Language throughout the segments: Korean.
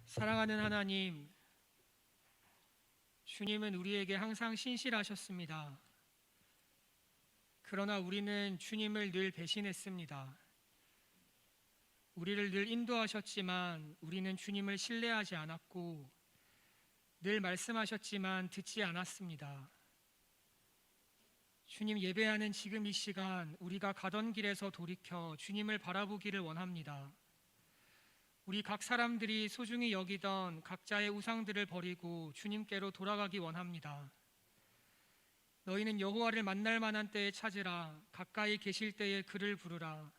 사랑하는 하나님, 주님은 우리에게 항상 신실하셨습니다. 그러나 우리는 주님을 늘 배신했습니다. 우리를 늘 인도하셨지만 우리는 주님을 신뢰하지 않았고, 늘 말씀하셨지만 듣지 않았습니다. 주님, 예배하는 지금 이 시간 우리가 가던 길에서 돌이켜 주님을 바라보기를 원합니다. 우리 각 사람들이 소중히 여기던 각자의 우상들을 버리고 주님께로 돌아가기 원합니다. 너희는 여호와를 만날 만한 때에 찾으라. 가까이 계실 때에 그를 부르라.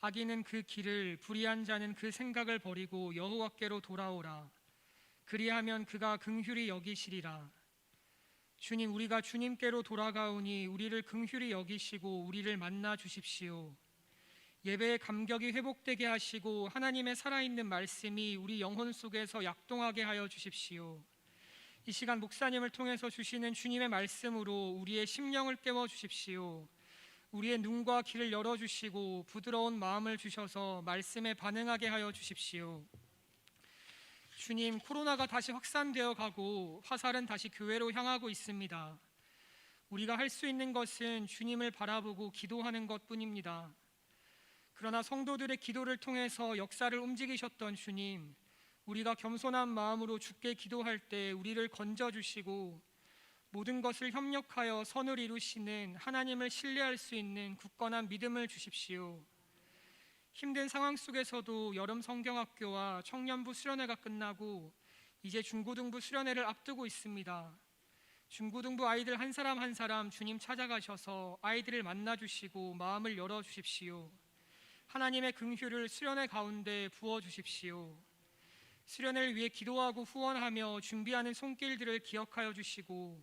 악인은 그 길을, 불의한 자는 그 생각을 버리고 여호와께로 돌아오라. 그리하면 그가 긍휼히 여기시리라. 주님, 우리가 주님께로 돌아가오니 우리를 긍휼히 여기시고 우리를 만나 주십시오. 예배의 감격이 회복되게 하시고 하나님의 살아있는 말씀이 우리 영혼 속에서 약동하게 하여 주십시오. 이 시간 목사님을 통해서 주시는 주님의 말씀으로 우리의 심령을 깨워 주십시오. 우리의 눈과 귀를 열어주시고 부드러운 마음을 주셔서 말씀에 반응하게 하여 주십시오. 주님, 코로나가 다시 확산되어 가고 화살은 다시 교회로 향하고 있습니다. 우리가 할 수 있는 것은 주님을 바라보고 기도하는 것뿐입니다. 그러나 성도들의 기도를 통해서 역사를 움직이셨던 주님, 우리가 겸손한 마음으로 주께 기도할 때 우리를 건져주시고 모든 것을 협력하여 선을 이루시는 하나님을 신뢰할 수 있는 굳건한 믿음을 주십시오. 힘든 상황 속에서도 여름 성경학교와 청년부 수련회가 끝나고 이제 중고등부 수련회를 앞두고 있습니다. 중고등부 아이들 한 사람 한 사람 주님 찾아가셔서 아이들을 만나주시고 마음을 열어주십시오. 하나님의 긍휼을 수련회 가운데 부어주십시오. 수련회를 위해 기도하고 후원하며 준비하는 손길들을 기억하여 주시고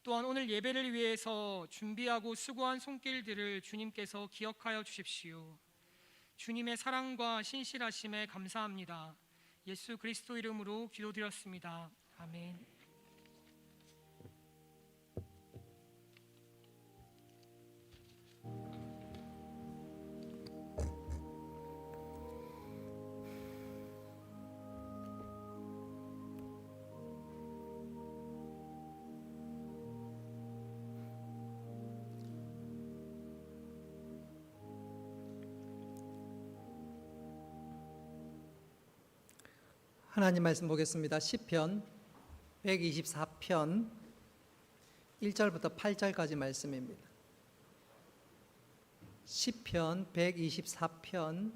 또한 오늘 예배를 위해서 준비하고 수고한 손길들을 주님께서 기억하여 주십시오. 주님의 사랑과 신실하심에 감사합니다. 예수 그리스도 이름으로 기도드렸습니다. 아멘. 하나님 말씀 보겠습니다. 시편 124편 1절부터 8절까지 말씀입니다. 시편 124편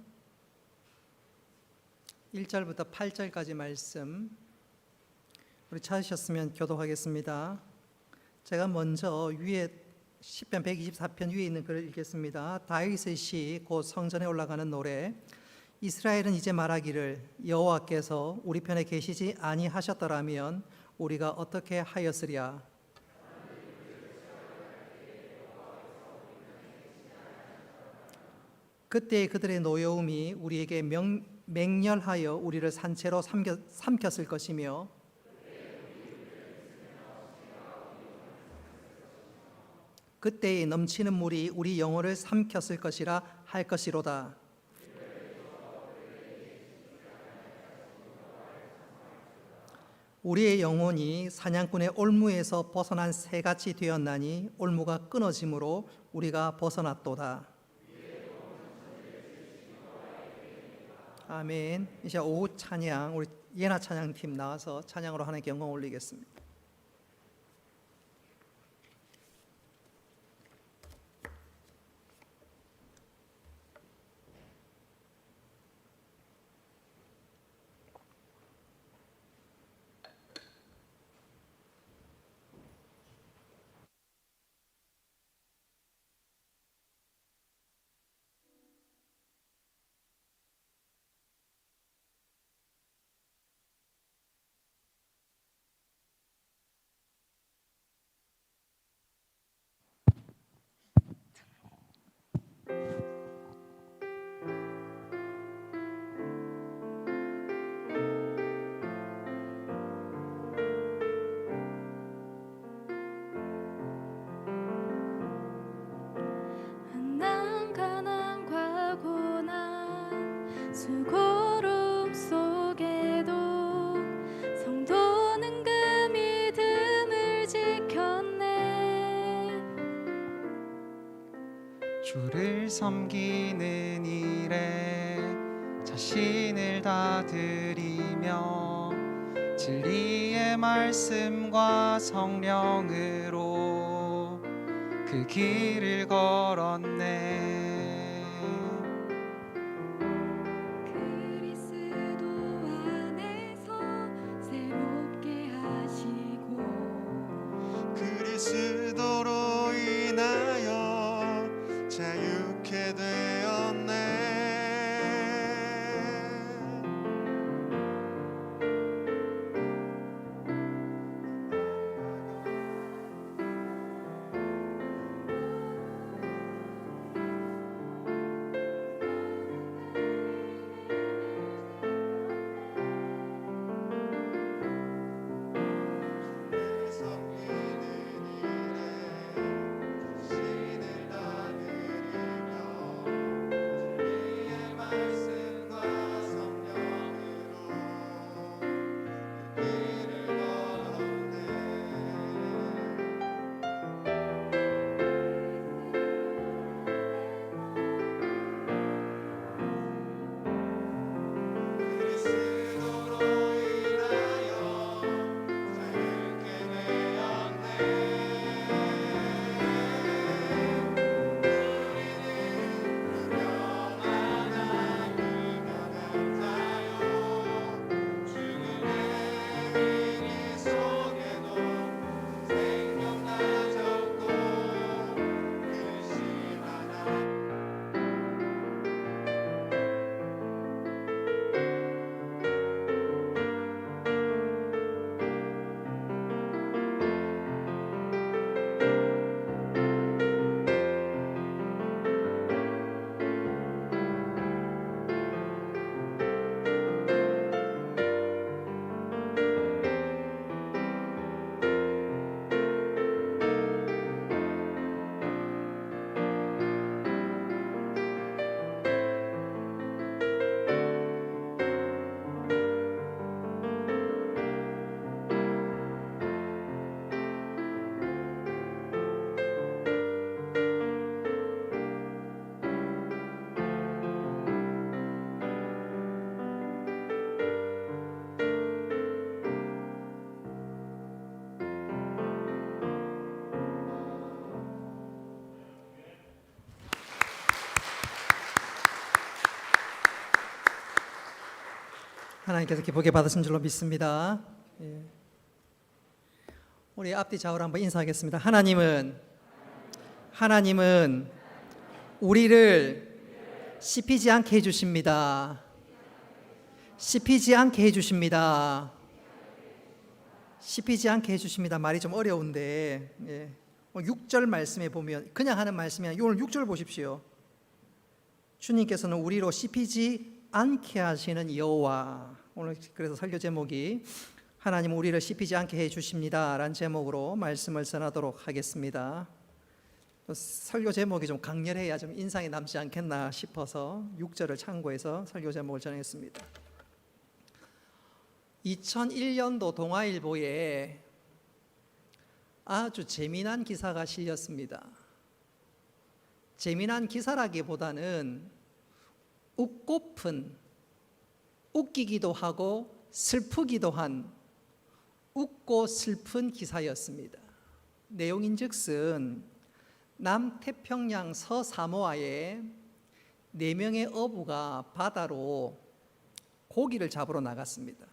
1절부터 8절까지 말씀, 우리 찾으셨으면 교독하겠습니다. 제가 먼저 위에 시편 124편 위에 있는 글을 읽겠습니다. 다윗의 시, 곧 성전에 올라가는 노래. 이스라엘은 이제 말하기를 여호와께서 우리 편에 계시지 아니하셨더라면 우리가 어떻게 하였으랴. 그때 그들의 노여움이 우리에게 맹렬하여 우리를 산채로 삼켰을 것이며 그때의 넘치는 물이 우리 영혼을 삼켰을 것이라 할 것이로다. 우리의 영혼이 사냥꾼의 올무에서 벗어난 새같이 되었나니 올무가 끊어짐으로 우리가 벗어났도다. 아멘. 이제 오후 찬양, 우리 예나 찬양팀 나와서 찬양으로 하나님께 영광 올리겠습니다. 주를 섬기는 일에 자신을 다 드리며 진리의 말씀과 성령으로 그 길을 걸었네. 그리스도 안에서 새롭게 하시고 그리스도로 인하여 자유케 되었네. 하나님께서 기쁘게 받으신 줄로 믿습니다. 예. 우리 앞뒤 좌우로 한번 인사하겠습니다. 하나님은 우리를 씹히지 않게 해주십니다. 씹히지 않게 해주십니다. 씹히지 않게 해주십니다. 말이 좀 어려운데, 예. 6절 말씀에 보면 그냥 하는 말씀이 아니라 오늘 6절 보십시오. 주님께서는 우리로 씹히지 않게 하시는 여호와. 오늘 그래서 설교 제목이 하나님 우리를 씹히지 않게 해주십니다 라는 제목으로 말씀을 전하도록 하겠습니다. 설교 제목이 좀 강렬해야 좀 인상이 남지 않겠나 싶어서 6절을 참고해서 설교 제목을 정했습니다. 2001년도 동아일보에 아주 재미난 기사가 실렸습니다. 재미난 기사라기보다는 웃기기도 하고 슬프기도 한 웃고 슬픈 기사였습니다. 내용인즉슨 남태평양 서사모아에 4명의 어부가 바다로 고기를 잡으러 나갔습니다.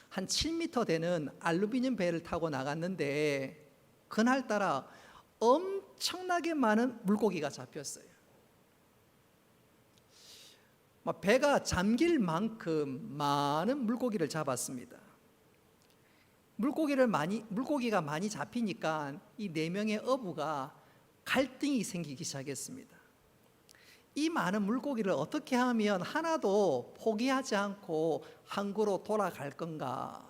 한 7m 되는 알루미늄 배를 타고 나갔는데 그날따라 엄청나게 많은 물고기가 잡혔어요. 배가 잠길 만큼 많은 물고기를 잡았습니다. 물고기가 많이 잡히니까 이 4명의 어부가 갈등이 생기기 시작했습니다. 이 많은 물고기를 어떻게 하면 하나도 포기하지 않고 항구로 돌아갈 건가?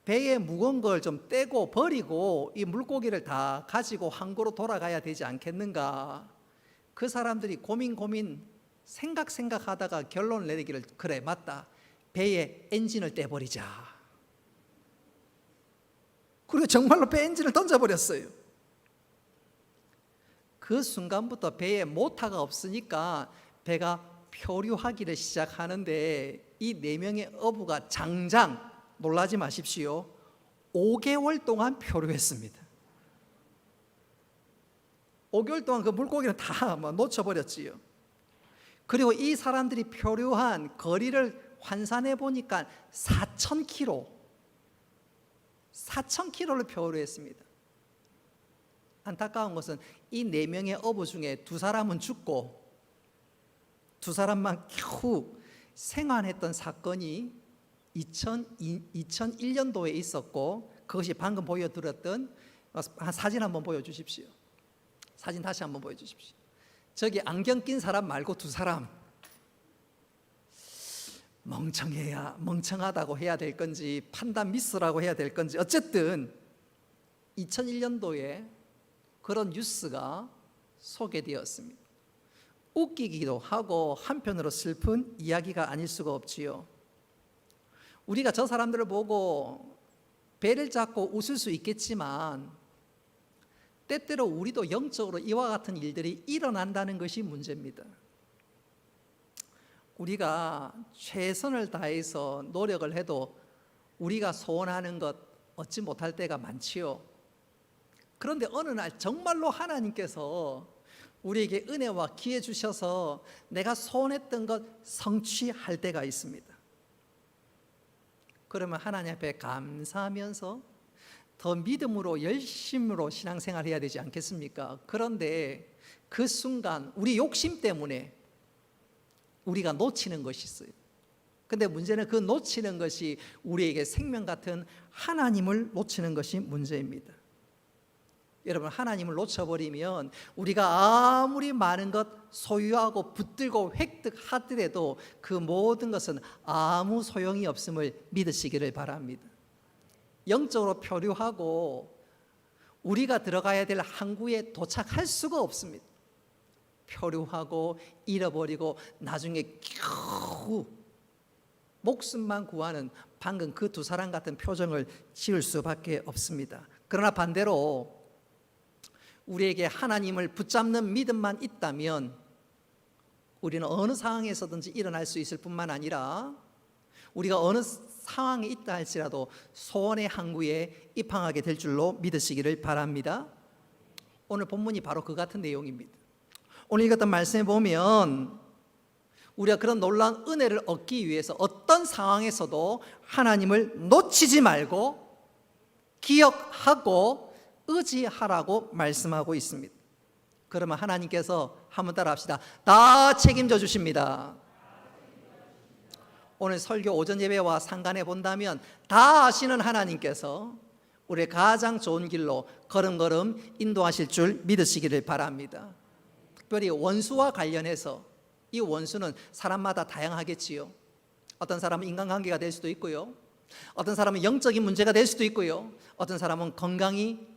배에 무거운 걸 좀 떼고 버리고 이 물고기를 다 가지고 항구로 돌아가야 되지 않겠는가? 그 사람들이 고민 생각하다가 결론을 내리기를, 그래 맞다, 배에 엔진을 떼버리자. 그리고 정말로 배 엔진을 던져버렸어요. 그 순간부터 배에 모터가 없으니까 배가 표류하기를 시작하는데 이 4명의 어부가 장장, 놀라지 마십시오, 5개월 동안 표류했습니다. 5개월 동안 그 물고기는 다 놓쳐버렸지요. 그리고 이 사람들이 표류한 거리를 환산해 보니까 4,000km를 표류했습니다. 안타까운 것은 이 4명의 어부 중에 2사람은 죽고 2사람만 겨우 생還했던 사건이 2001년도에 있었고, 그것이 방금 보여드렸던 사진 한번 보여주십시오. 사진 다시 한번 보여주십시오. 저기 안경 낀 사람 말고 2사람, 멍청하다고 해야 될 건지 판단 미스라고 해야 될 건지, 어쨌든 2001년도에 그런 뉴스가 소개되었습니다. 웃기기도 하고 한편으로 슬픈 이야기가 아닐 수가 없지요. 우리가 저 사람들을 보고 배를 잡고 웃을 수 있겠지만 때때로 우리도 영적으로 이와 같은 일들이 일어난다는 것이 문제입니다. 우리가 최선을 다해서 노력을 해도 우리가 소원하는 것 얻지 못할 때가 많지요. 그런데 어느 날 정말로 하나님께서 우리에게 은혜와 기회 주셔서 내가 소원했던 것 성취할 때가 있습니다. 그러면 하나님 앞에 감사하면서 더 믿음으로 열심으로 신앙생활 해야 되지 않겠습니까? 그런데 그 순간 우리 욕심 때문에 우리가 놓치는 것이 있어요. 근데 문제는 그 놓치는 것이 우리에게 생명 같은 하나님을 놓치는 것이 문제입니다. 여러분, 하나님을 놓쳐버리면 우리가 아무리 많은 것 소유하고 붙들고 획득하더라도 그 모든 것은 아무 소용이 없음을 믿으시기를 바랍니다. 영적으로 표류하고 우리가 들어가야 될 항구에 도착할 수가 없습니다. 표류하고 잃어버리고 나중에 겨우 목숨만 구하는 방금 그 2사람 같은 표정을 지을 수밖에 없습니다. 그러나 반대로 우리에게 하나님을 붙잡는 믿음만 있다면 우리는 어느 상황에서든지 일어날 수 있을 뿐만 아니라 우리가 어느 상황에 있다 할지라도 소원의 항구에 입항하게 될 줄로 믿으시기를 바랍니다. 오늘 본문이 바로 그 같은 내용입니다. 오늘 읽었던 말씀에 보면 우리가 그런 놀라운 은혜를 얻기 위해서 어떤 상황에서도 하나님을 놓치지 말고 기억하고 의지하라고 말씀하고 있습니다. 그러면 하나님께서 한번 따라 합시다. 다 책임져 주십니다. 오늘 설교 오전 예배와 상관해 본다면 다 아시는 하나님께서 우리의 가장 좋은 길로 걸음걸음 인도하실 줄 믿으시기를 바랍니다. 특별히 원수와 관련해서 이 원수는 사람마다 다양하겠지요. 어떤 사람은 인간관계가 될 수도 있고요. 어떤 사람은 영적인 문제가 될 수도 있고요. 어떤 사람은 건강이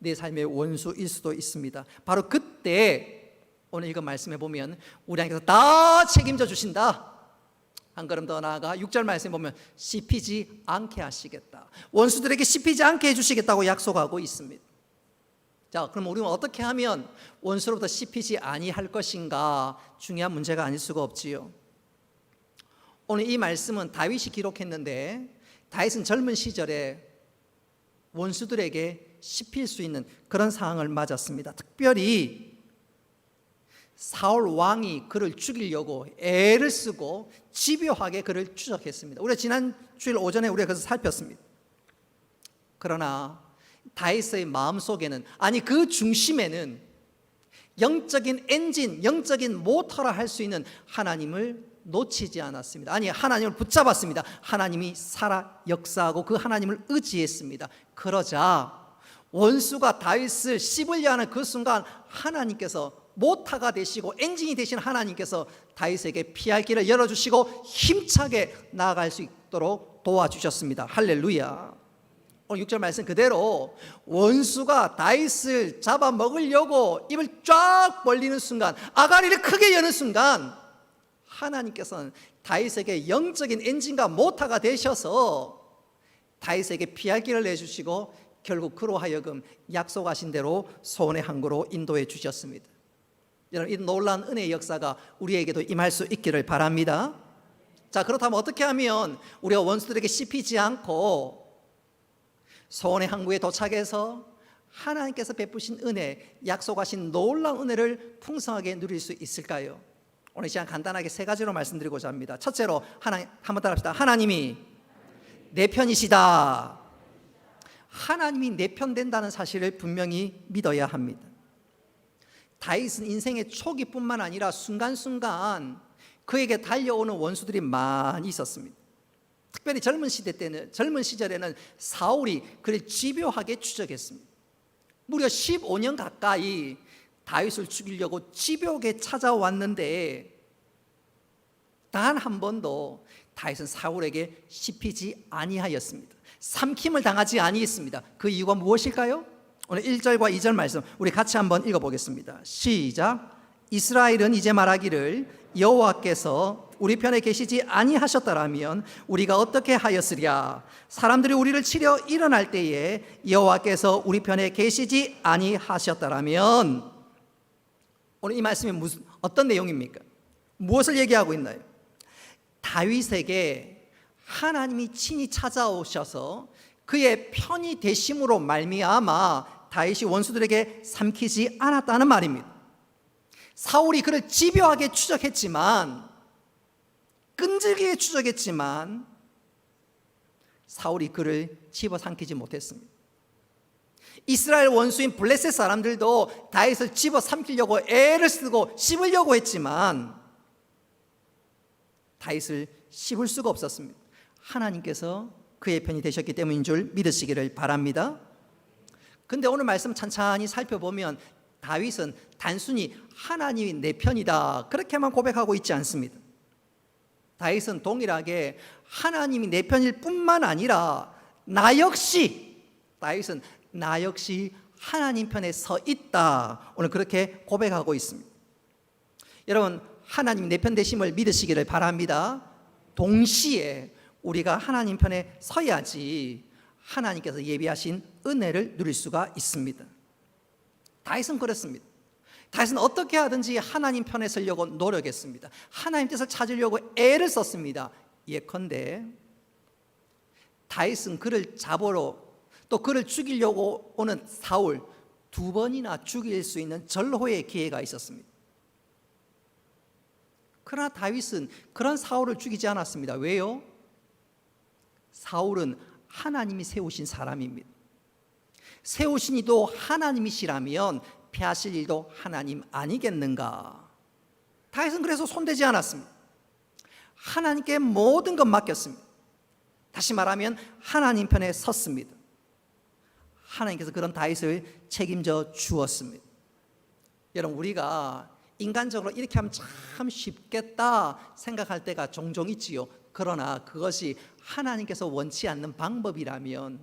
내 삶의 원수일 수도 있습니다. 바로 그때 오늘 이거 말씀해 보면 우리 하나님께서 다 책임져 주신다. 한 걸음 더 나아가 6절 말씀에 보면 씹히지 않게 하시겠다. 원수들에게 씹히지 않게 해주시겠다고 약속하고 있습니다. 자, 그럼 우리는 어떻게 하면 원수로부터 씹히지 아니할 것인가? 중요한 문제가 아닐 수가 없지요. 오늘 이 말씀은 다윗이 기록했는데 다윗은 젊은 시절에 원수들에게 씹힐 수 있는 그런 상황을 맞았습니다. 특별히 사울 왕이 그를 죽이려고 애를 쓰고 집요하게 그를 추적했습니다. 우리가 지난 주일 오전에 우리가 그것을 살폈습니다. 그러나 다윗의 마음속에는, 아니 그 중심에는 영적인 엔진, 영적인 모터라 할 수 있는 하나님을 놓치지 않았습니다. 아니 하나님을 붙잡았습니다. 하나님이 살아 역사하고 그 하나님을 의지했습니다. 그러자 원수가 다윗을 씹으려 하는 그 순간 하나님께서 모터가 되시고 엔진이 되신 하나님께서 다윗에게 피할 길을 열어주시고 힘차게 나아갈 수 있도록 도와주셨습니다. 할렐루야. 오늘 6절 말씀 그대로 원수가 다윗을 잡아먹으려고 입을 쫙 벌리는 순간, 아가리를 크게 여는 순간 하나님께서는 다윗에게 영적인 엔진과 모터가 되셔서 다윗에게 피할 길을 내주시고 결국 그로 하여금 약속하신 대로 소원의 항구로 인도해 주셨습니다. 여러분, 이 놀라운 은혜의 역사가 우리에게도 임할 수 있기를 바랍니다. 자, 그렇다면 어떻게 하면 우리가 원수들에게 씹히지 않고 소원의 항구에 도착해서 하나님께서 베푸신 은혜, 약속하신 놀라운 은혜를 풍성하게 누릴 수 있을까요? 오늘 시간 간단하게 세 가지로 말씀드리고자 합니다. 첫째로, 한번 따라합시다. 하나님이 내 편이시다. 하나님이 내 편 된다는 사실을 분명히 믿어야 합니다. 다윗은 인생의 초기뿐만 아니라 순간순간 그에게 달려오는 원수들이 많이 있었습니다. 특별히 젊은 시절에는 사울이 그를 집요하게 추적했습니다. 무려 15년 가까이 다윗을 죽이려고 집요하게 찾아왔는데 단 한 번도 다윗은 사울에게 씹히지 아니하였습니다. 삼킴을 당하지 아니했습니다. 그 이유가 무엇일까요? 오늘 1절과 2절 말씀 우리 같이 한번 읽어보겠습니다. 시작. 이스라엘은 이제 말하기를 여호와께서 우리 편에 계시지 아니하셨더라면 우리가 어떻게 하였으랴. 사람들이 우리를 치려 일어날 때에 여호와께서 우리 편에 계시지 아니하셨더라면. 오늘 이 말씀이 어떤 내용입니까? 무엇을 얘기하고 있나요? 다윗에게 하나님이 친히 찾아오셔서 그의 편이 되심으로 말미암아 다윗이 원수들에게 삼키지 않았다는 말입니다. 사울이 그를 집요하게 추적했지만, 끈질기게 추적했지만 사울이 그를 집어삼키지 못했습니다. 이스라엘 원수인 블레셋 사람들도 다윗을 집어삼키려고 애를 쓰고 씹으려고 했지만 다윗을 씹을 수가 없었습니다. 하나님께서 그의 편이 되셨기 때문인 줄 믿으시기를 바랍니다. 근데 오늘 말씀 찬찬히 살펴보면 다윗은 단순히 하나님이 내 편이다 그렇게만 고백하고 있지 않습니다. 다윗은 동일하게 하나님이 내 편일 뿐만 아니라 다윗은 나 역시 하나님 편에 서 있다 오늘 그렇게 고백하고 있습니다. 여러분, 하나님 내 편 되심을 믿으시기를 바랍니다. 동시에 우리가 하나님 편에 서야지 하나님께서 예비하신 은혜를 누릴 수가 있습니다. 다윗은 그렇습니다. 다윗은 어떻게 하든지 하나님 편에 서려고 노력했습니다. 하나님 뜻을 찾으려고 애를 썼습니다. 예컨대 다윗은 그를 잡으러 또 그를 죽이려고 오는 사울 2번이나 죽일 수 있는 절호의 기회가 있었습니다. 그러나 다윗은 그런 사울을 죽이지 않았습니다. 왜요? 사울은 하나님이 세우신 사람입니다. 세우신 이도 하나님이시라면 패하실 일도 하나님 아니겠는가? 다윗은 그래서 손대지 않았습니다. 하나님께 모든 것 맡겼습니다. 다시 말하면 하나님 편에 섰습니다. 하나님께서 그런 다윗을 책임져 주었습니다. 여러분, 우리가 인간적으로 이렇게 하면 참 쉽겠다 생각할 때가 종종 있지요. 그러나 그것이 하나님께서 원치 않는 방법이라면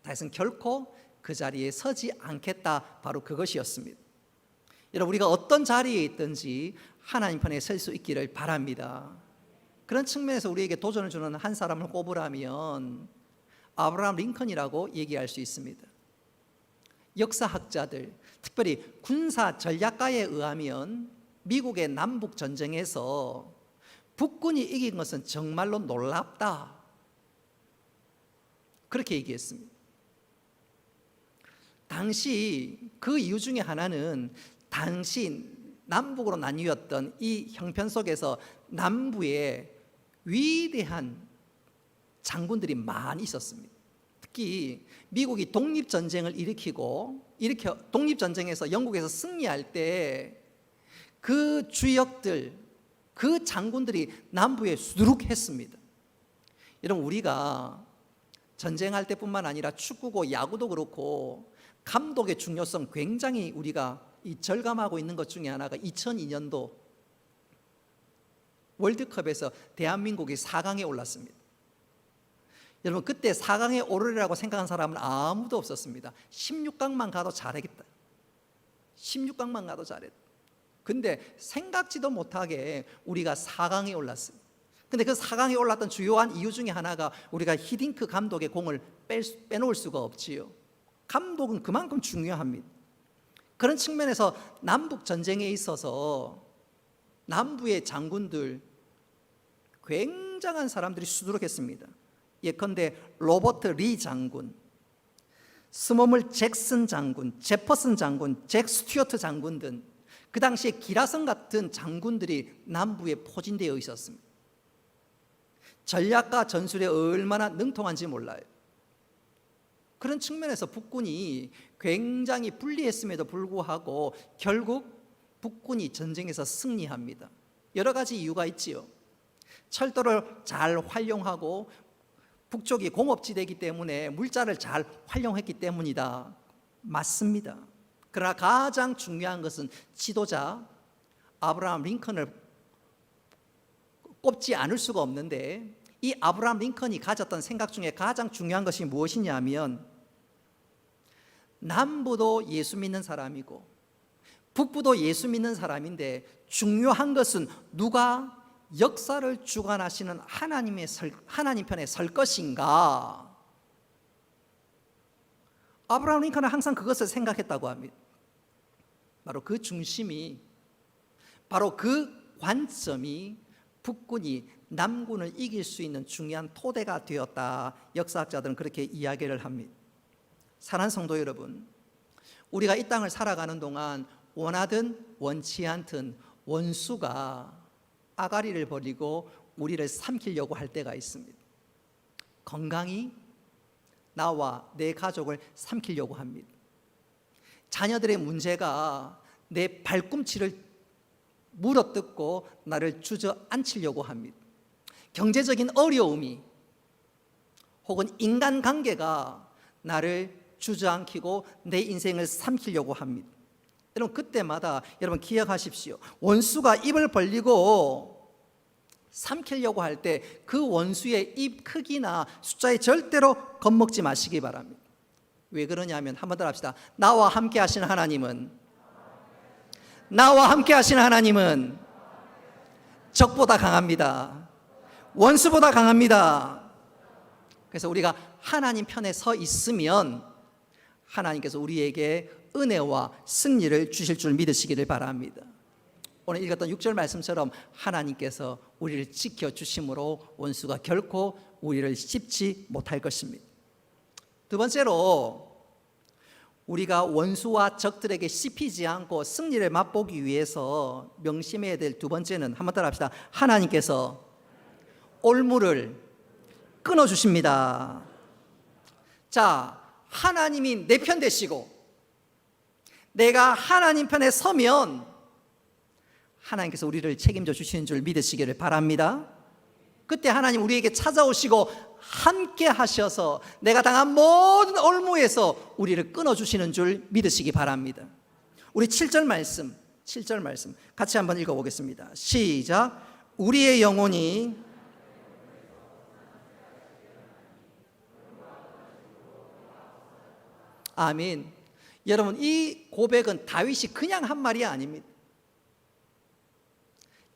다윗은 결코 그 자리에 서지 않겠다, 바로 그것이었습니다. 여러분, 우리가 어떤 자리에 있든지 하나님 편에 설 수 있기를 바랍니다. 그런 측면에서 우리에게 도전을 주는 한 사람을 꼽으라면 아브라함 링컨이라고 얘기할 수 있습니다. 역사학자들, 특별히 군사 전략가에 의하면 미국의 남북 전쟁에서 북군이 이긴 것은 정말로 놀랍다, 그렇게 얘기했습니다. 당시 그 이유 중에 하나는 당시 남북으로 나뉘었던 이 형편 속에서 남부에 위대한 장군들이 많이 있었습니다. 특히 미국이 독립전쟁을 일으켜 독립전쟁에서 영국에서 승리할 때 그 주역들, 그 장군들이 남부에 수두룩했습니다. 여러분, 우리가 전쟁할 때뿐만 아니라 축구고 야구도 그렇고 감독의 중요성 굉장히 우리가 절감하고 있는 것 중에 하나가 2002년도 월드컵에서 대한민국이 4강에 올랐습니다. 여러분, 그때 4강에 오르리라고 생각한 사람은 아무도 없었습니다. 16강만 가도 잘하겠다. 16강만 가도 잘했다. 근데 생각지도 못하게 우리가 4강에 올랐어요. 근데 그 4강에 올랐던 주요한 이유 중에 하나가 우리가 히딩크 감독의 공을 빼놓을 수가 없지요. 감독은 그만큼 중요합니다. 그런 측면에서 남북 전쟁에 있어서 남부의 장군들 굉장한 사람들이 수두룩했습니다. 예컨대 로버트 리 장군, 스머물 잭슨 장군, 제퍼슨 장군, 잭 스튜어트 장군 등 그 당시에 기라성 같은 장군들이 남부에 포진되어 있었습니다. 전략과 전술에 얼마나 능통한지 몰라요. 그런 측면에서 북군이 굉장히 불리했음에도 불구하고 결국 북군이 전쟁에서 승리합니다. 여러 가지 이유가 있지요. 철도를 잘 활용하고 북쪽이 공업지대이기 때문에 물자를 잘 활용했기 때문이다. 맞습니다. 그러나 가장 중요한 것은 지도자 아브라함 링컨을 꼽지 않을 수가 없는데, 이 아브라함 링컨이 가졌던 생각 중에 가장 중요한 것이 무엇이냐면, 남부도 예수 믿는 사람이고 북부도 예수 믿는 사람인데 중요한 것은 누가 역사를 주관하시는 하나님 편에 설 것인가. 아브라함 링컨은 항상 그것을 생각했다고 합니다. 바로 그 중심이, 바로 그 관점이 북군이 남군을 이길 수 있는 중요한 토대가 되었다. 역사학자들은 그렇게 이야기를 합니다. 사랑하는 성도 여러분, 우리가 이 땅을 살아가는 동안 원하든 원치 않든 원수가 아가리를 벌이고 우리를 삼키려고 할 때가 있습니다. 건강히 나와 내 가족을 삼키려고 합니다. 자녀들의 문제가 내 발꿈치를 물어뜯고 나를 주저앉히려고 합니다. 경제적인 어려움이 혹은 인간관계가 나를 주저앉히고 내 인생을 삼키려고 합니다. 여러분, 그때마다 여러분 기억하십시오. 원수가 입을 벌리고 삼키려고 할 때 그 원수의 입 크기나 숫자에 절대로 겁먹지 마시기 바랍니다. 왜 그러냐면, 한번 더 합시다. 나와 함께 하시는 하나님은 적보다 강합니다. 원수보다 강합니다. 그래서 우리가 하나님 편에 서 있으면 하나님께서 우리에게 은혜와 승리를 주실 줄 믿으시기를 바랍니다. 오늘 읽었던 6절 말씀처럼 하나님께서 우리를 지켜주심으로 원수가 결코 우리를 씹지 못할 것입니다. 두 번째로, 우리가 원수와 적들에게 씹히지 않고 승리를 맛보기 위해서 명심해야 될 두 번째는, 한번 따라 합시다. 하나님께서 올무를 끊어주십니다. 자, 하나님이 내 편 되시고 내가 하나님 편에 서면 하나님께서 우리를 책임져 주시는 줄 믿으시기를 바랍니다. 그때 하나님 우리에게 찾아오시고 함께 하셔서 내가 당한 모든 올무에서 우리를 끊어주시는 줄 믿으시기 바랍니다. 우리 7절 말씀 같이 한번 읽어보겠습니다. 시작. 우리의 영혼이 아멘. 여러분, 이 고백은 다윗이 그냥 한 말이 아닙니다.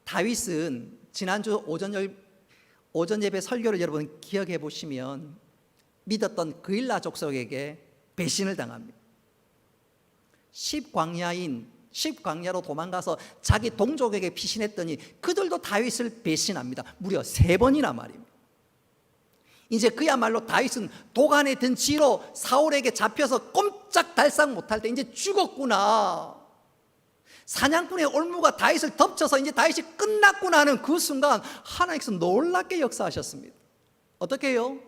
다윗은 지난주 오전 예배 설교를 여러분 기억해 보시면 믿었던 그일라 족속에게 배신을 당합니다. 10광야로 도망가서 자기 동족에게 피신했더니 그들도 다윗을 배신합니다. 무려 3번이나 말입니다. 이제 그야말로 다윗은 도간에 든 지로 사울에게 잡혀서 꼼짝달싹 못할 때 이제 죽었구나, 사냥꾼의 올무가 다윗을 덮쳐서 이제 다윗이 끝났구나 하는 그 순간 하나님께서 놀랍게 역사하셨습니다. 어떻게 해요?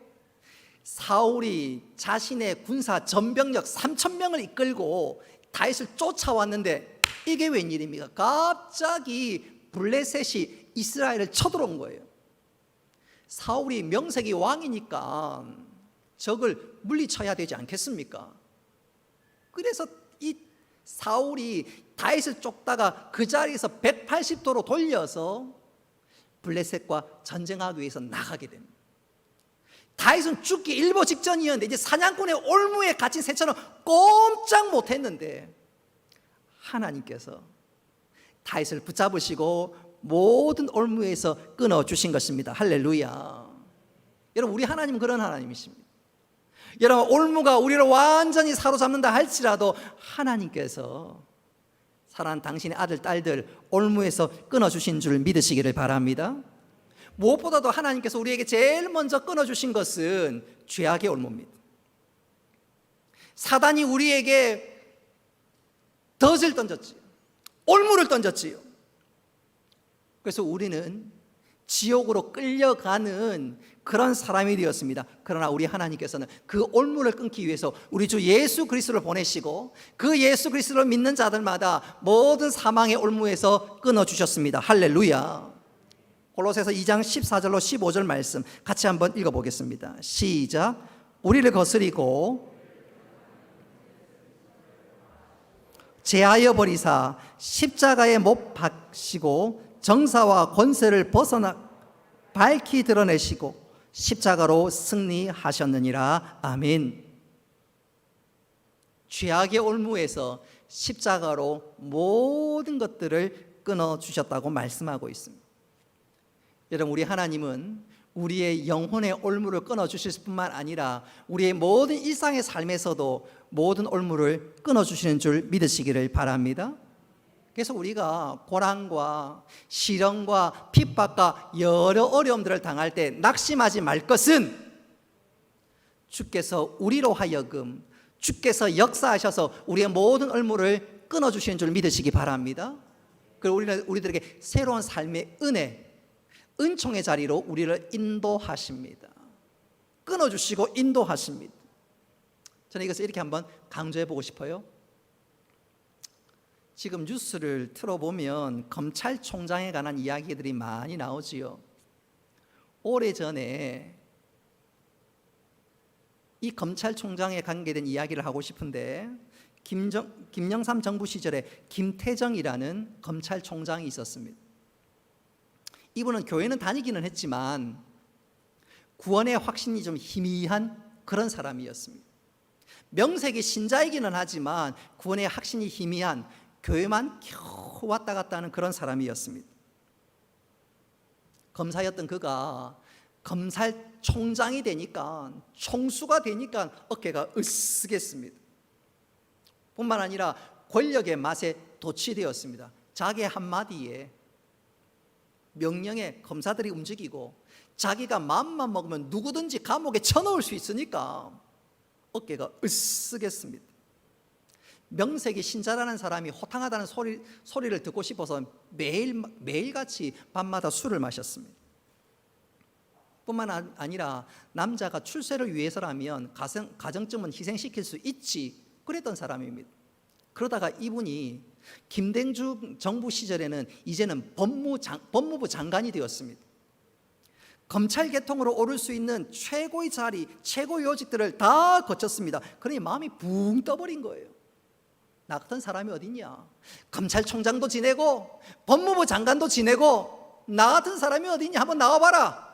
사울이 자신의 군사 전병력 3,000명을 이끌고 다윗을 쫓아왔는데 이게 웬일입니까? 갑자기 블레셋이 이스라엘을 쳐들어온 거예요. 사울이 명색이 왕이니까 적을 물리쳐야 되지 않겠습니까? 그래서 이 사울이 다윗을 쫓다가 그 자리에서 180도로 돌려서 블레셋과 전쟁하기 위해서 나가게 됩니다. 다윗은 죽기 일보 직전이었는데 이제 사냥꾼의 올무에 갇힌 새처럼 꼼짝 못했는데 하나님께서 다윗을 붙잡으시고 모든 올무에서 끊어주신 것입니다. 할렐루야. 여러분, 우리 하나님은 그런 하나님이십니다. 여러분, 올무가 우리를 완전히 사로잡는다 할지라도 하나님께서 사랑하는 당신의 아들, 딸들 올무에서 끊어주신 줄 믿으시기를 바랍니다. 무엇보다도 하나님께서 우리에게 제일 먼저 끊어주신 것은 죄악의 올무입니다. 사단이 우리에게 덫을 던졌지요. 올무를 던졌지요. 그래서 우리는 지옥으로 끌려가는 그런 사람이 되었습니다. 그러나 우리 하나님께서는 그 올무를 끊기 위해서 우리 주 예수 그리스도를 보내시고 그 예수 그리스도를 믿는 자들마다 모든 사망의 올무에서 끊어주셨습니다. 할렐루야. 골로새서 2장 14절로 15절 말씀 같이 한번 읽어보겠습니다. 시작. 우리를 거스리고 제하여 버리사 십자가에 못 박시고 정사와 권세를 벗어나 밝히 드러내시고 십자가로 승리하셨느니라. 아멘. 죄악의 올무에서 십자가로 모든 것들을 끊어주셨다고 말씀하고 있습니다. 여러분, 우리 하나님은 우리의 영혼의 올무를 끊어주실 뿐만 아니라 우리의 모든 일상의 삶에서도 모든 올무를 끊어주시는 줄 믿으시기를 바랍니다. 그래서 우리가 고난과 시련과 핍박과 여러 어려움들을 당할 때 낙심하지 말 것은 주께서 우리로 하여금 주께서 역사하셔서 우리의 모든 올무를 끊어주시는 줄 믿으시기 바랍니다. 그리고 우리들에게 새로운 삶의 은총의 자리로 우리를 인도하십니다. 끊어주시고 인도하십니다. 저는 이것을 이렇게 한번 강조해 보고 싶어요. 지금 뉴스를 틀어보면 검찰총장에 관한 이야기들이 많이 나오지요. 오래전에 이 검찰총장에 관계된 이야기를 하고 싶은데 김영삼 정부 시절에 김태정이라는 검찰총장이 있었습니다. 이분은 교회는 다니기는 했지만 구원의 확신이 좀 희미한 그런 사람이었습니다. 명색이 신자이기는 하지만 구원의 확신이 희미한, 교회만 겨우 왔다 갔다 하는 그런 사람이었습니다. 검사였던 그가 검찰총장이 되니까, 총수가 되니까 어깨가 으쓱했습니다. 뿐만 아니라 권력의 맛에 도취되었습니다. 자기 한마디에 명령에 검사들이 움직이고 자기가 마음만 먹으면 누구든지 감옥에 쳐넣을 수 있으니까 어깨가 으쓱했습니다. 명색이 신자라는 사람이 호탕하다는 소리를 듣고 싶어서 매일같이 밤마다 술을 마셨습니다. 뿐만 아니라 남자가 출세를 위해서라면 가정쯤은 희생시킬 수 있지, 그랬던 사람입니다. 그러다가 이분이 김대중 정부 시절에는 이제는 법무부 장관이 되었습니다. 검찰 계통으로 오를 수 있는 최고의 자리, 최고의 요직들을 다 거쳤습니다. 그러니 마음이 붕 떠버린 거예요. 나 같은 사람이 어딨냐? 검찰총장도 지내고 법무부 장관도 지내고 나 같은 사람이 어딨냐? 한번 나와봐라.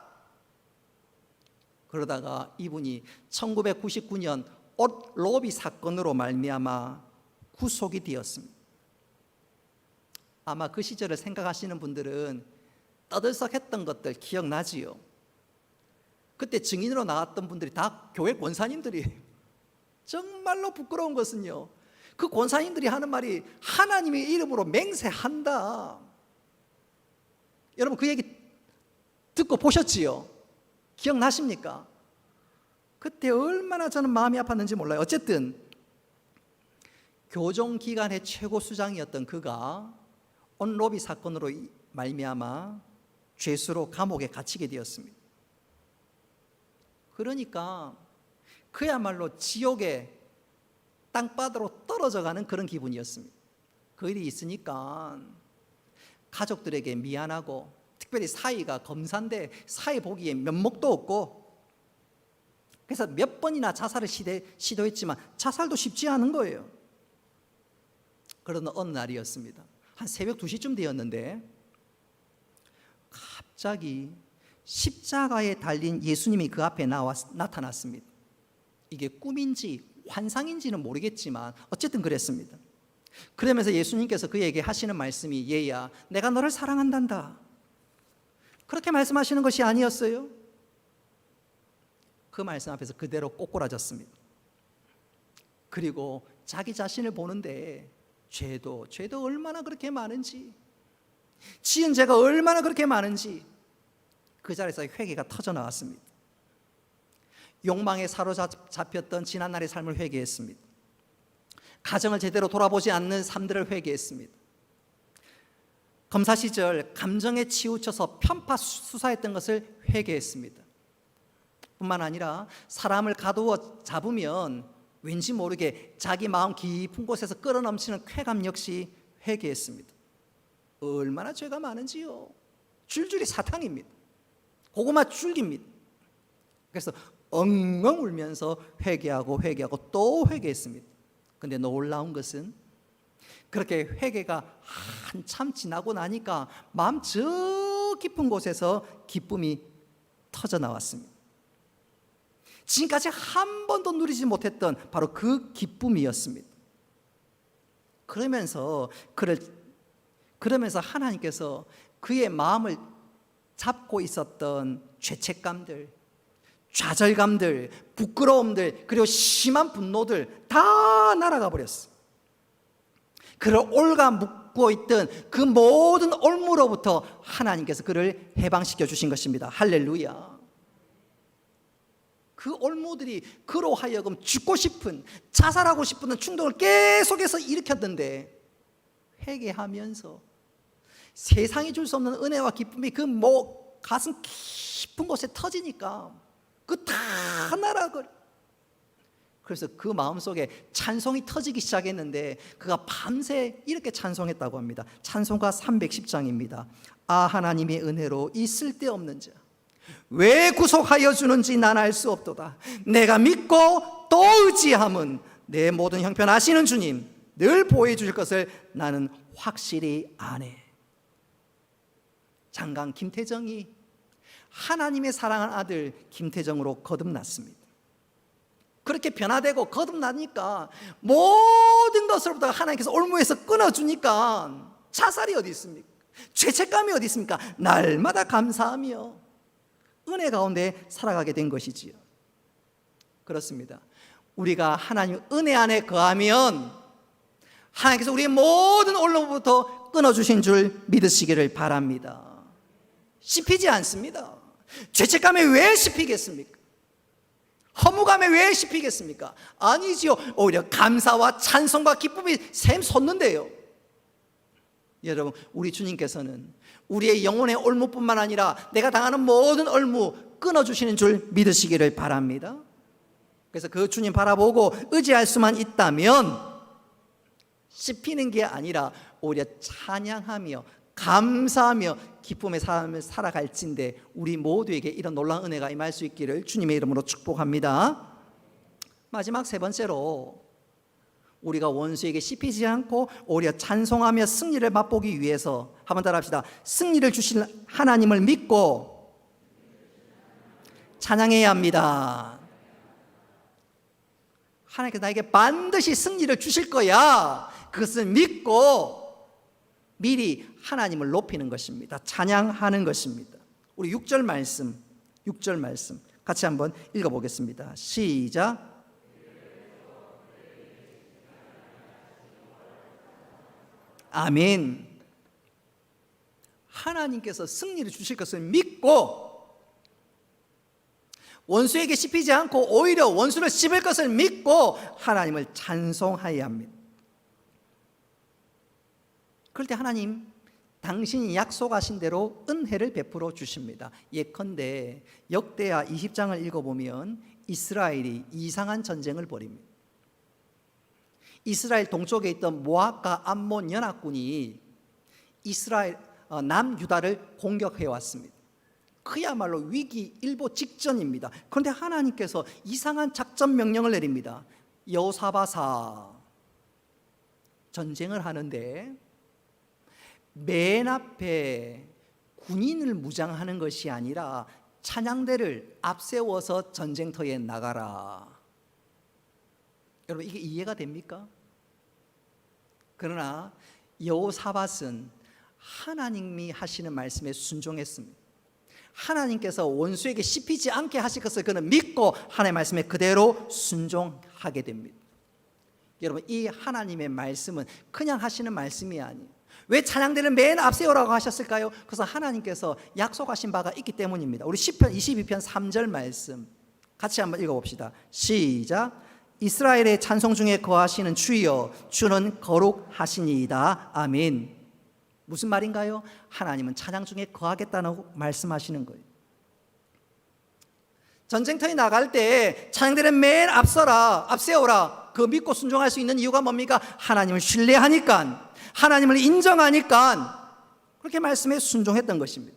그러다가 이분이 1999년 옷 로비 사건으로 말미암아 구속이 되었습니다. 아마 그 시절을 생각하시는 분들은 떠들썩했던 것들 기억나지요? 그때 증인으로 나왔던 분들이 다 교회 권사님들이에요. 정말로 부끄러운 것은요, 그 권사님들이 하는 말이 하나님의 이름으로 맹세한다. 여러분 그 얘기 듣고 보셨지요? 기억나십니까? 그때 얼마나 저는 마음이 아팠는지 몰라요. 어쨌든 교정기관의 최고 수장이었던 그가 온로비 사건으로 말미암아 죄수로 감옥에 갇히게 되었습니다. 그러니까 그야말로 지옥의 땅바닥으로 떨어져가는 그런 기분이었습니다. 그 일이 있으니까 가족들에게 미안하고, 특별히 사위가 검사인데 사위 보기에 면목도 없고, 그래서 몇 번이나 자살을 시도했지만 자살도 쉽지 않은 거예요. 그러던 어느 날이었습니다. 한 새벽 2시쯤 되었는데 갑자기 십자가에 달린 예수님이 그 앞에 나타났습니다. 이게 꿈인지 환상인지는 모르겠지만 어쨌든 그랬습니다. 그러면서 예수님께서 그에게 하시는 말씀이, 얘야 내가 너를 사랑한단다, 그렇게 말씀하시는 것이 아니었어요? 그 말씀 앞에서 그대로 꼬꾸라졌습니다. 그리고 자기 자신을 보는데 죄도 얼마나 그렇게 많은지, 지은 죄가 얼마나 그렇게 많은지 그 자리에서 회개가 터져 나왔습니다. 욕망에 사로잡혔던 지난날의 삶을 회개했습니다. 가정을 제대로 돌아보지 않는 삶들을 회개했습니다. 검사 시절 감정에 치우쳐서 편파 수사했던 것을 회개했습니다. 뿐만 아니라 사람을 가두어 잡으면 왠지 모르게 자기 마음 깊은 곳에서 끌어넘치는 쾌감 역시 회개했습니다. 얼마나 죄가 많은지요. 줄줄이 사탕입니다. 고구마 줄기입니다. 그래서 엉엉 울면서 회개하고 또 회개했습니다. 근데 놀라운 것은 그렇게 회개가 한참 지나고 나니까 마음 저 깊은 곳에서 기쁨이 터져 나왔습니다. 지금까지 한 번도 누리지 못했던 바로 그 기쁨이었습니다. 그러면서 하나님께서 그의 마음을 잡고 있었던 죄책감들, 좌절감들, 부끄러움들, 그리고 심한 분노들 다 날아가 버렸어요. 그를 올가 묶고 있던 그 모든 올무로부터 하나님께서 그를 해방시켜 주신 것입니다. 할렐루야. 그 올무들이 그로 하여금 죽고 싶은, 자살하고 싶은 충동을 계속해서 일으켰는데 회개하면서 세상이 줄 수 없는 은혜와 기쁨이 그 가슴 깊은 곳에 터지니까 그 다 날아가. 그래서 그 마음속에 찬송이 터지기 시작했는데 그가 밤새 이렇게 찬송했다고 합니다. 찬송가 310장입니다. 아, 하나님의 은혜로 이 쓸데없는 자 왜 구속하여 주는지 난 알 수 없도다. 내가 믿고 또 의지함은 내 모든 형편 아시는 주님 늘 보호해 주실 것을 나는 확실히 아네. 장강 김태정이 하나님의 사랑하는 아들 김태정으로 거듭났습니다. 그렇게 변화되고 거듭나니까 모든 것으로부터 하나님께서 올무에서 끊어주니까 자살이 어디 있습니까? 죄책감이 어디 있습니까? 날마다 감사하며 은혜 가운데 살아가게 된 것이지요. 그렇습니다. 우리가 하나님 은혜 안에 거하면 하나님께서 우리의 모든 올무부터 끊어주신 줄 믿으시기를 바랍니다. 씹히지 않습니다. 죄책감에 왜 씹히겠습니까? 허무감에 왜 씹히겠습니까? 아니지요. 오히려 감사와 찬송과 기쁨이 샘솟는데요. 여러분, 우리 주님께서는 우리의 영혼의 올무뿐만 아니라 내가 당하는 모든 올무 끊어주시는 줄 믿으시기를 바랍니다. 그래서 그 주님 바라보고 의지할 수만 있다면 씹히는 게 아니라 오히려 찬양하며 감사하며 기쁨의 삶을 살아갈진데 우리 모두에게 이런 놀라운 은혜가 임할 수 있기를 주님의 이름으로 축복합니다. 마지막 세 번째로 우리가 원수에게 씹히지 않고 오히려 찬송하며 승리를 맛보기 위해서 한번 따라합시다. 승리를 주실 하나님을 믿고 찬양해야 합니다. 하나님께서 나에게 반드시 승리를 주실 거야. 그것을 믿고 미리 하나님을 높이는 것입니다. 찬양하는 것입니다. 우리 6절 말씀 같이 한번 읽어보겠습니다. 시작. 아멘. 하나님께서 승리를 주실 것을 믿고 원수에게 씹히지 않고 오히려 원수를 씹을 것을 믿고 하나님을 찬송하여야 합니다. 그럴 때 하나님 당신이 약속하신 대로 은혜를 베풀어 주십니다. 예컨대 역대하 20장을 읽어보면 이스라엘이 이상한 전쟁을 벌입니다. 이스라엘 동쪽에 있던 모압과 암몬 연합군이 이스라엘 남유다를 공격해 왔습니다. 그야말로 위기 일보 직전입니다. 그런데 하나님께서 이상한 작전 명령을 내립니다. 여호사밧아, 전쟁을 하는데 맨 앞에 군인을 무장하는 것이 아니라 찬양대를 앞세워서 전쟁터에 나가라. 여러분, 이게 이해가 됩니까? 그러나 여호사밧은 하나님이 하시는 말씀에 순종했습니다. 하나님께서 원수에게 씹히지 않게 하실 것을 그는 믿고 하나님의 말씀에 그대로 순종하게 됩니다. 여러분, 이 하나님의 말씀은 그냥 하시는 말씀이 아니에요. 왜 찬양대를 맨 앞세우라고 하셨을까요? 그래서 하나님께서 약속하신 바가 있기 때문입니다. 우리 시편 22편 3절 말씀 같이 한번 읽어봅시다. 시작. 이스라엘의 찬송 중에 거하시는 주여, 주는 거룩하시니이다. 아멘. 무슨 말인가요? 하나님은 찬양 중에 거하겠다고 말씀하시는 거예요. 전쟁터에 나갈 때 찬양대를 맨 앞세우라. 그 믿고 순종할 수 있는 이유가 뭡니까? 하나님을 신뢰하니까, 하나님을 인정하니까 그렇게 말씀에 순종했던 것입니다.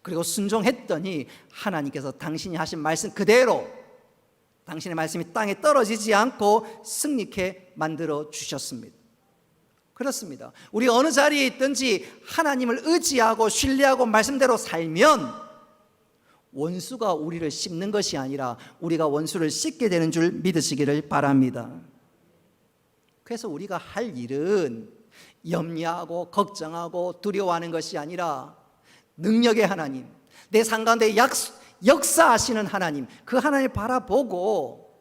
그리고 순종했더니 하나님께서 당신이 하신 말씀 그대로 당신의 말씀이 땅에 떨어지지 않고 승리케 만들어 주셨습니다. 그렇습니다. 우리 어느 자리에 있든지 하나님을 의지하고 신뢰하고 말씀대로 살면 원수가 우리를 씹는 것이 아니라 우리가 원수를 씹게 되는 줄 믿으시기를 바랍니다. 그래서 우리가 할 일은 염려하고 걱정하고 두려워하는 것이 아니라 능력의 하나님, 내 삶 가운데 역사하시는 하나님, 그 하나님을 바라보고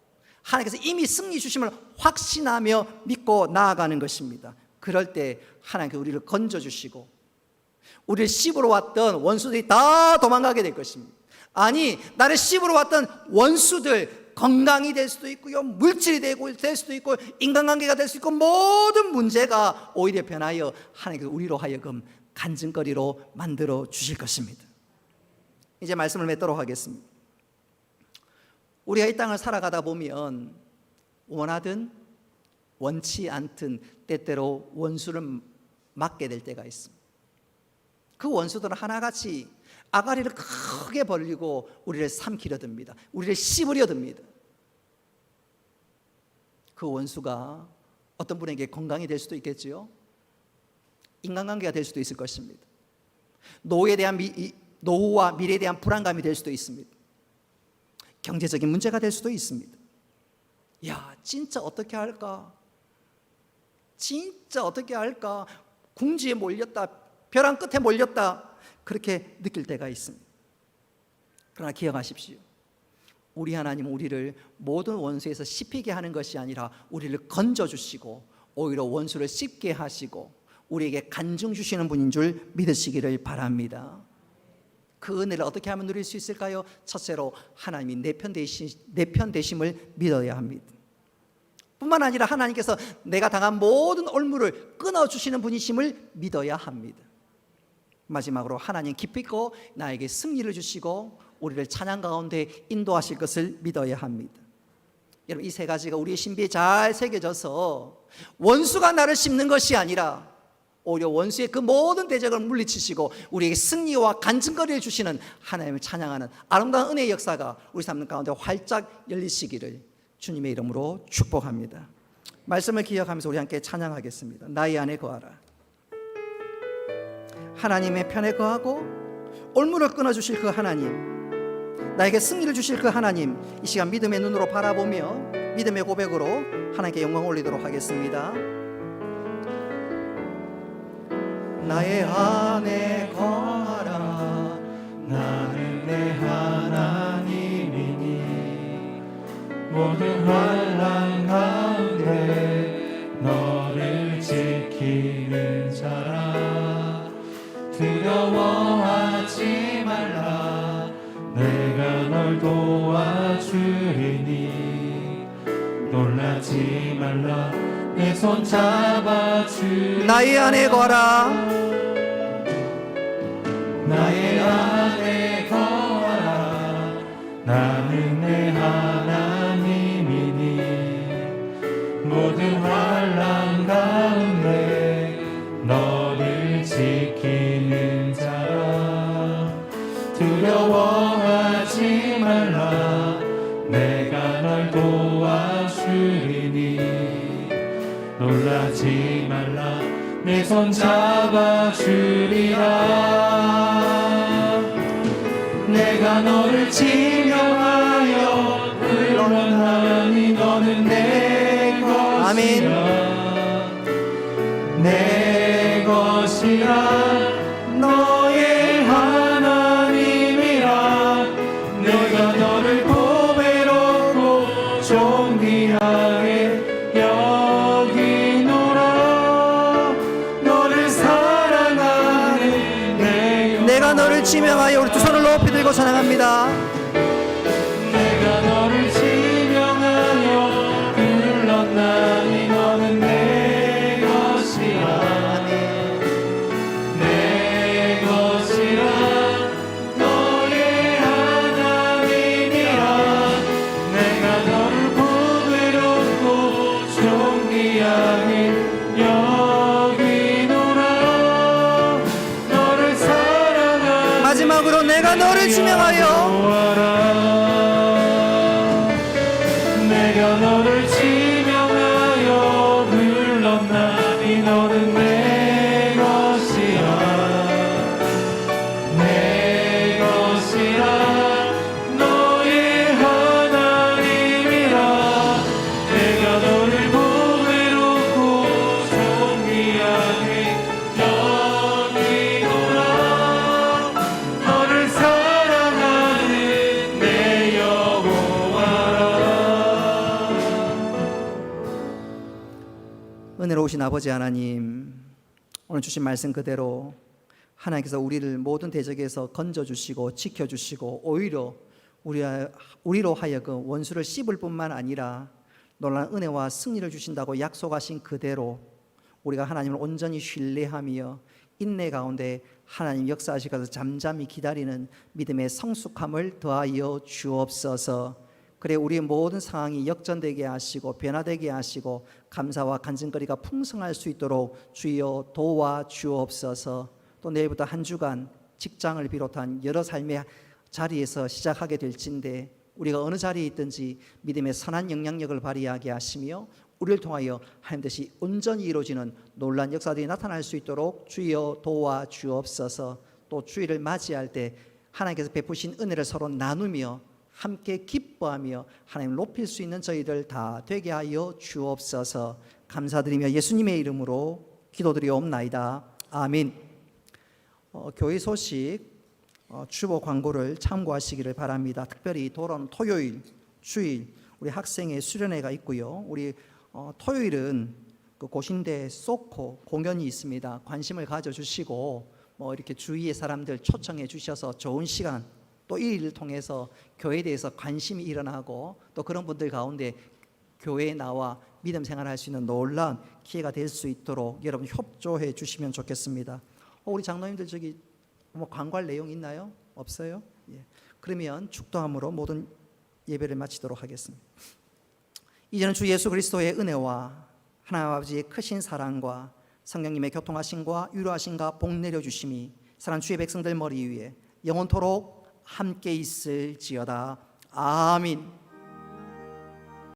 하나님께서 이미 승리 주심을 확신하며 믿고 나아가는 것입니다. 그럴 때 하나님께서 우리를 건져주시고 우리를 씹으러 왔던 원수들이 다 도망가게 될 것입니다. 아니, 나를 씹으러 왔던 원수들, 건강이 될 수도 있고요, 물질이 될 수도 있고, 인간관계가 될 수 있고, 모든 문제가 오히려 변하여 하나님께서 우리로 하여금 간증거리로 만들어 주실 것입니다. 이제 말씀을 맺도록 하겠습니다. 우리가 이 땅을 살아가다 보면 원하든 원치 않든 때때로 원수를 맞게 될 때가 있습니다. 그 원수들은 하나같이 아가리를 크게 벌리고 우리를 삼키려 듭니다. 우리를 씹으려 듭니다. 그 원수가 어떤 분에게 건강이 될 수도 있겠지요. 인간관계가 될 수도 있을 것입니다. 노후와 미래에 대한 불안감이 될 수도 있습니다. 경제적인 문제가 될 수도 있습니다. 야, 진짜 어떻게 할까? 진짜 어떻게 할까? 궁지에 몰렸다, 벼랑 끝에 몰렸다, 그렇게 느낄 때가 있습니다. 그러나 기억하십시오. 우리 하나님은 우리를 모든 원수에서 씹히게 하는 것이 아니라 우리를 건져주시고 오히려 원수를 씹게 하시고 우리에게 간증 주시는 분인 줄 믿으시기를 바랍니다. 그 은혜를 어떻게 하면 누릴 수 있을까요? 첫째로 하나님이 내 편 되심을 믿어야 합니다. 뿐만 아니라 하나님께서 내가 당한 모든 올무를 끊어주시는 분이심을 믿어야 합니다. 마지막으로 하나님 기쁘고 나에게 승리를 주시고 우리를 찬양 가운데 인도하실 것을 믿어야 합니다. 여러분, 이 세 가지가 우리의 신비에 잘 새겨져서 원수가 나를 씹는 것이 아니라 오히려 원수의 그 모든 대적을 물리치시고 우리에게 승리와 간증거리를 주시는 하나님을 찬양하는 아름다운 은혜의 역사가 우리 삶 가운데 활짝 열리시기를 주님의 이름으로 축복합니다. 말씀을 기억하면서 우리 함께 찬양하겠습니다. 나의 안에 거하라. 하나님의 편에 거하고 올무를 끊어주실 그 하나님, 나에게 승리를 주실 그 하나님, 이 시간 믿음의 눈으로 바라보며 믿음의 고백으로 하나님께 영광 올리도록 하겠습니다. 나의 안에 거하라. 나는 내 하나님이니 모든 환난 가운데 너를 지키는 자라. 두려워하지 말라. 내가 널 도와주리니 놀라지 말라. 내 손 잡아주리. 나의 안에 거하라. 나의 안에 거하라. 나는 내 하나님이니 모든 환난 가운데 너를 지키는 자라. 두려워하지 말라. 내가 널 도와주리니 놀라지 말라. 내 손 잡아주리라. 내가 너를 지명하여 의논하니 너는 내 것이라. 아멘. 내 것이라. 너의 하나님이라. 지명하여 우리 두 손을 높이 들고 찬양합니다. 내가 너를 지명하여 불렀나니 너는 내 것이라 내 것이라 너의 하나님이라 내가 너를 보배롭고 존귀하게 여기노라 너를 사랑하는 마지막으로 내가 너를 지명하여 내가 너를 지명하여 불렀나니 너는 내 것이라 내 것이라 너의 하나님이라 내가 너를 보배롭고 존귀하게 여기노라 너를 사랑하는 내 여호와라. 은혜로우신 아버지 하나님, 오늘 주신 말씀 그대로 하나님께서 우리를 모든 대적에서 건져주시고 지켜주시고 오히려 우리로 하여금 원수를 씹을 뿐만 아니라 놀라운 은혜와 승리를 주신다고 약속하신 그대로 우리가 하나님을 온전히 신뢰하며 인내 가운데 하나님 역사하시고서 잠잠히 기다리는 믿음의 성숙함을 더하여 주옵소서. 그래 우리의 모든 상황이 역전되게 하시고 변화되게 하시고 감사와 간증거리가 풍성할 수 있도록 주여 도와 주옵소서. 또 내일부터 한 주간 직장을 비롯한 여러 삶의 자리에서 시작하게 될진데 우리가 어느 자리에 있든지 믿음의 선한 영향력을 발휘하게 하시며 우리를 통하여 하나님 뜻이 온전히 이루어지는 놀라운 역사들이 나타날 수 있도록 주여 도와 주옵소서. 또 주일을 맞이할 때 하나님께서 베푸신 은혜를 서로 나누며 함께 기뻐하며 하나님을 높일 수 있는 저희들 다 되게 하여 주옵소서. 감사드리며 예수님의 이름으로 기도드리옵나이다. 아멘. 교회 소식 주보 광고를 참고하시기를 바랍니다. 특별히 돌아오는 토요일, 주일 우리 학생의 수련회가 있고요. 우리 토요일은 그 고신대 소코 공연이 있습니다. 관심을 가져주시고 이렇게 주위의 사람들 초청해 주셔서 좋은 시간 또 이 일을 통해서 교회에 대해서 관심이 일어나고 또 그런 분들 가운데 교회에 나와 믿음 생활할 수 있는 놀라운 기회가 될 수 있도록 여러분 협조해 주시면 좋겠습니다. 우리 장로님들 저기 광고할 내용 있나요? 없어요? 예. 그러면 축도함으로 모든 예배를 마치도록 하겠습니다. 이제는 주 예수 그리스도의 은혜와 하나님 아버지의 크신 사랑과 성령님의 교통하심과 위로하심과 복 내려주심이 사랑하는 주의 백성들 머리 위에 영원토록 함께 있을지어다. 아멘.